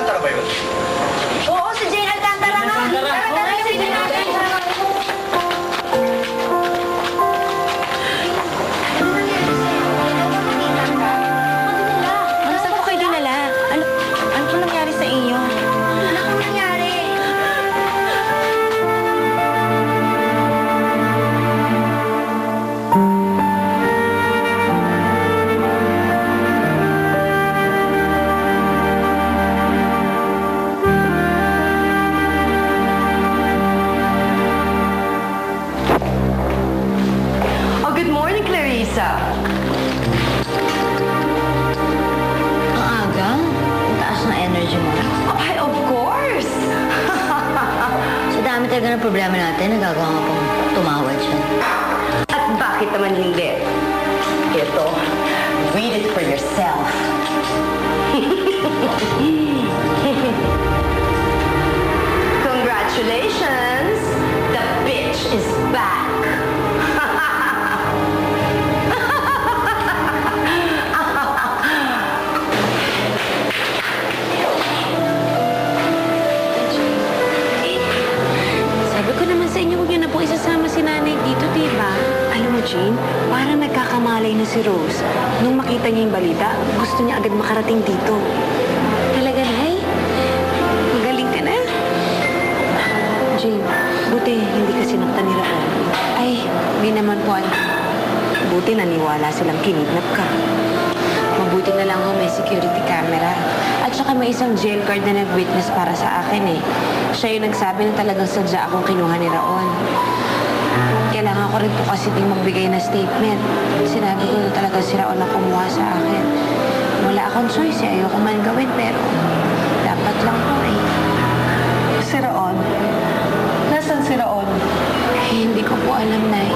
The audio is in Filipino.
Alcantara ba yun? Oo, si Jane Alcantara nga. Tara, si Jane Alcantara. Saan po kayo dinala? Ano po nangyari sa inyo? Ano kung nangyari? Oh, good morning, Clarissa. Ang aga? Ang taas na energy mo. Ay, of course. Sa dami talaga ng problema natin, nagagawa nga pong tumawad siya. At bakit naman hindi? Ito, read it for yourself. Congratulations! The bitch is back! Sabi ko naman sa inyo, huwag niyo na po isasama si nanay dito, diba? Alam mo, Jane, parang nagkakamalay na si Rose. Nung makita niya yung balita, gusto niya agad makarating dito. Talaga, Nay? Magaling ka na? Jane, buti hindi ka sinaktan ni Raon. Ay, hindi naman po alam. Buti naniwala silang kinidnap ka. Mabuti na lang kung may security camera. At saka may isang jail guard na nag-witness para sa akin eh. Siya yung nagsabi na talagang sadya akong kinuha ni Raon. Kailangan ko rin po kasi ding magbigay na statement. Sinabi ko na talaga si Raon ang kumuha sa akin. Wala akong choice eh. Ayoko man gawin pero dapat lang po eh. Si Raon? Nasaan si Raon? Eh, hindi ko po alam, Nay.